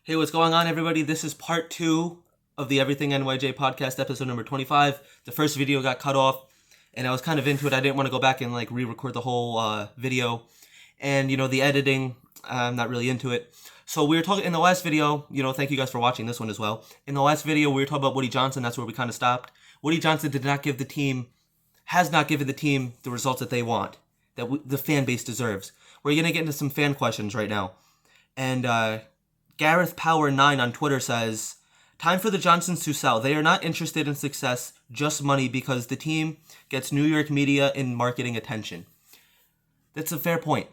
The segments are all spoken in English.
Hey, what's going on, everybody? This is part 2 of the Everything NYJ podcast, episode number 25. The first video got cut off, and I was kind of into it. I didn't want to go back and re-record the whole video. And, the editing, I'm not really into it. So we were talking in the last video, thank you guys for watching this one as well. In the last video, we were talking about Woody Johnson. That's where we kind of stopped. Woody Johnson has not given the team the results that they want, that the fan base deserves. We're going to get into some fan questions right now. And, Gareth Power 9 on Twitter says, time for the Johnsons to sell. They are not interested in success, just money, because the team gets New York media and marketing attention. That's a fair point.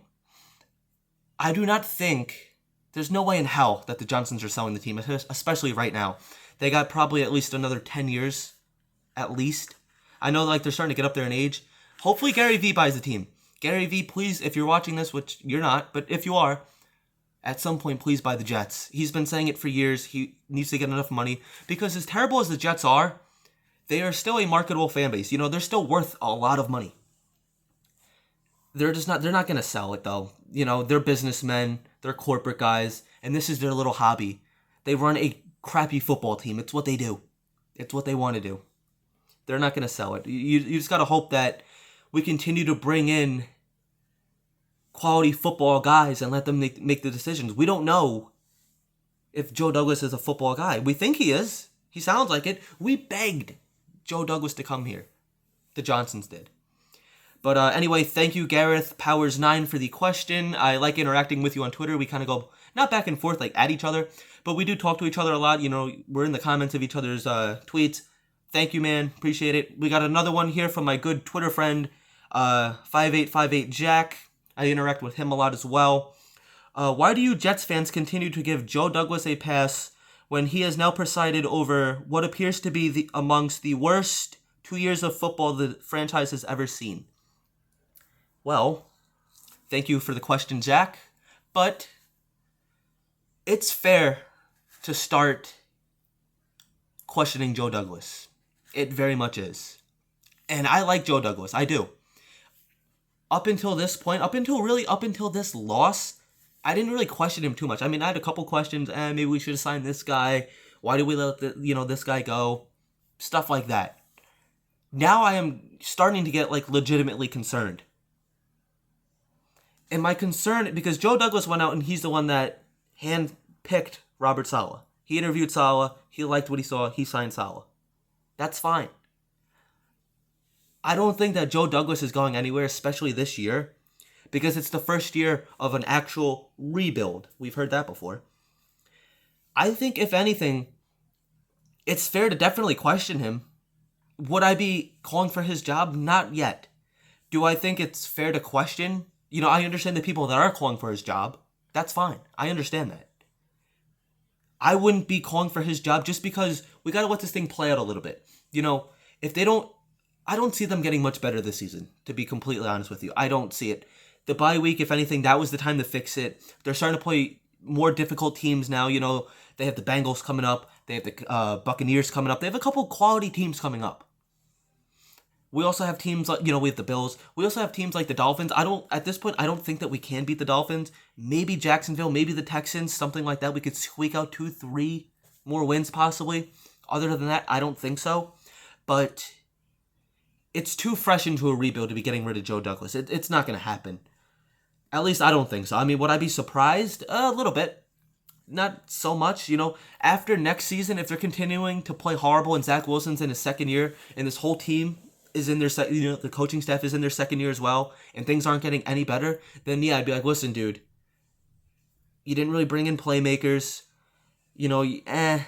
I do not think, there's no way in hell that the Johnsons are selling the team, especially right now. They got probably at least another 10 years, at least. I know they're starting to get up there in age. Hopefully Gary V buys the team. Gary V, please, if you're watching this, which you're not, but if you are, at some point, please buy the Jets. He's been saying it for years. He needs to get enough money. Because as terrible as the Jets are, they are still a marketable fan base. They're still worth a lot of money. They're not going to sell it, though. They're businessmen. They're corporate guys. And this is their little hobby. They run a crappy football team. It's what they do. It's what they want to do. They're not going to sell it. You just got to hope that we continue to bring in quality football guys and let them make the decisions. We don't know if Joe Douglas is a football guy. We think he is. He sounds like it. We begged Joe Douglas to come here. The Johnsons did. But anyway, thank you, Gareth Powers 9, for the question. I like interacting with you on Twitter. We kind of go, not back and forth at each other, but we do talk to each other a lot. We're in the comments of each other's tweets. Thank you, man. Appreciate it. We got another one here from my good Twitter friend, 5858 Jack. I interact with him a lot as well. Why do you Jets fans continue to give Joe Douglas a pass when he has now presided over what appears to be amongst the worst 2 years of football the franchise has ever seen? Well, thank you for the question, Jack. But it's fair to start questioning Joe Douglas. It very much is. And I like Joe Douglas. I do. Up until this point, up until this loss, I didn't really question him too much. I mean, I had a couple questions. Maybe we should have signed this guy. Why did we let this guy go? Stuff like that. Now I am starting to get legitimately concerned. And my concern, because Joe Douglas went out and he's the one that handpicked Robert Saleh. He interviewed Saleh. He liked what he saw. He signed Saleh. That's fine. I don't think that Joe Douglas is going anywhere, especially this year, because it's the first year of an actual rebuild. We've heard that before. I think, if anything, it's fair to definitely question him. Would I be calling for his job? Not yet. Do I think it's fair to question? I understand the people that are calling for his job. That's fine. I understand that. I wouldn't be calling for his job just because we got to let this thing play out a little bit. If they don't, I don't see them getting much better this season, to be completely honest with you. I don't see it. The bye week, if anything, that was the time to fix it. They're starting to play more difficult teams now. They have the Bengals coming up. They have the Buccaneers coming up. They have a couple quality teams coming up. We also have teams we have the Bills. We also have teams like the Dolphins. At this point, I don't think that we can beat the Dolphins. Maybe Jacksonville, maybe the Texans, something like that. We could squeak out 2-3 more wins possibly. Other than that, I don't think so. But it's too fresh into a rebuild to be getting rid of Joe Douglas. It's not going to happen. At least I don't think so. I mean, would I be surprised? A little bit. Not so much. After next season, if they're continuing to play horrible and Zach Wilson's in his second year and this whole team is in their the coaching staff is in their second year as well, and things aren't getting any better, then yeah, I'd be like, listen, dude, you didn't really bring in playmakers. The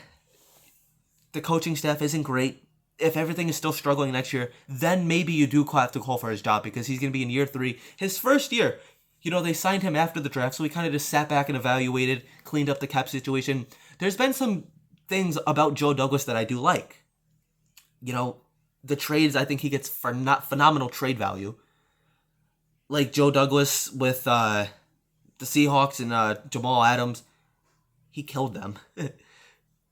coaching staff isn't great. If everything is still struggling next year, then maybe you do have to call for his job because he's going to be in year 3. His first year, they signed him after the draft, so he kind of just sat back and evaluated, cleaned up the cap situation. There's been some things about Joe Douglas that I do like. The trades, I think he gets phenomenal trade value. Like Joe Douglas with the Seahawks and Jamal Adams. He killed them.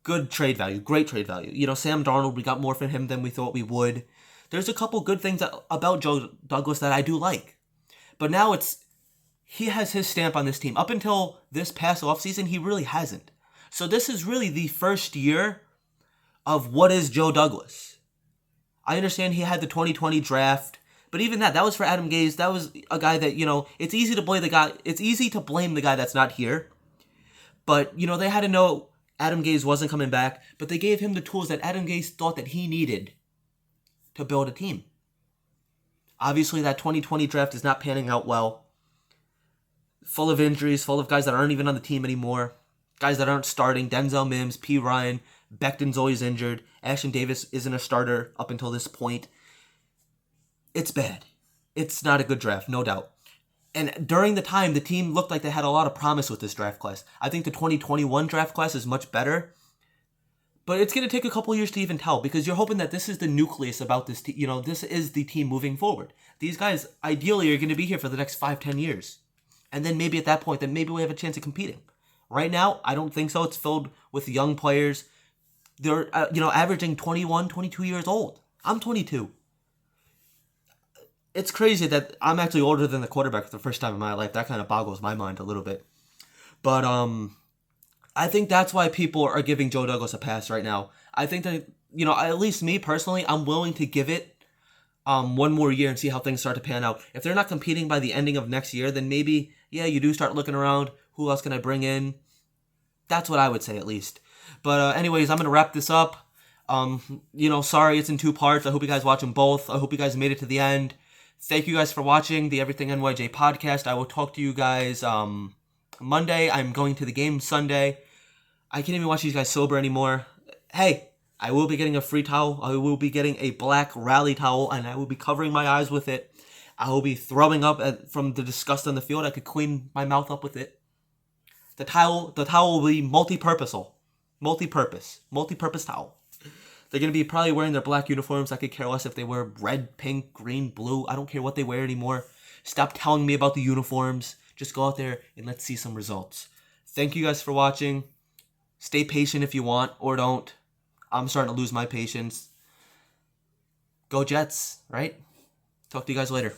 Good trade value, great trade value. Sam Darnold, we got more from him than we thought we would. There's a couple good things about Joe Douglas that I do like. But now he has his stamp on this team. Up until this past offseason, he really hasn't. So this is really the first year of what is Joe Douglas. I understand he had the 2020 draft, but even that was for Adam Gase. That was a guy that, it's easy to blame the guy. It's easy to blame the guy that's not here. But, they had to know Adam Gase wasn't coming back, but they gave him the tools that Adam Gase thought that he needed to build a team. Obviously, that 2020 draft is not panning out well. Full of injuries, full of guys that aren't even on the team anymore. Guys that aren't starting. Denzel Mims, P. Ryan, Becton's always injured. Ashton Davis isn't a starter up until this point. It's bad. It's not a good draft, no doubt. And during the time, the team looked like they had a lot of promise with this draft class. I think the 2021 draft class is much better. But it's going to take a couple years to even tell, because you're hoping that this is the nucleus about this team. This is the team moving forward. These guys, ideally, are going to be here for the next 5-10 years. And then maybe at that point, then maybe we have a chance of competing. Right now, I don't think so. It's filled with young players. They're, averaging 21, 22 years old. I'm 22. It's crazy that I'm actually older than the quarterback for the first time in my life. That kind of boggles my mind a little bit. But, I think that's why people are giving Joe Douglas a pass right now. I think that, at least me personally, I'm willing to give it one more year and see how things start to pan out. If they're not competing by the ending of next year, then maybe, you do start looking around. Who else can I bring in? That's what I would say, at least. But anyways, I'm going to wrap this up. Sorry it's in 2 parts. I hope you guys watch them both. I hope you guys made it to the end. Thank you guys for watching the Everything NYJ podcast. I will talk to you guys Monday. I'm going to the game Sunday. I can't even watch these guys sober anymore. Hey, I will be getting a free towel. I will be getting a black rally towel, and I will be covering my eyes with it. I will be throwing up from the disgust on the field. I could clean my mouth up with it. The towel will be multi-purpose towel. They're going to be probably wearing their black uniforms. I could care less if they wear red, pink, green, blue. I don't care what they wear anymore. Stop telling me about the uniforms. Just go out there and let's see some results. Thank you guys for watching. Stay patient if you want or don't. I'm starting to lose my patience. Go Jets, right? Talk to you guys later.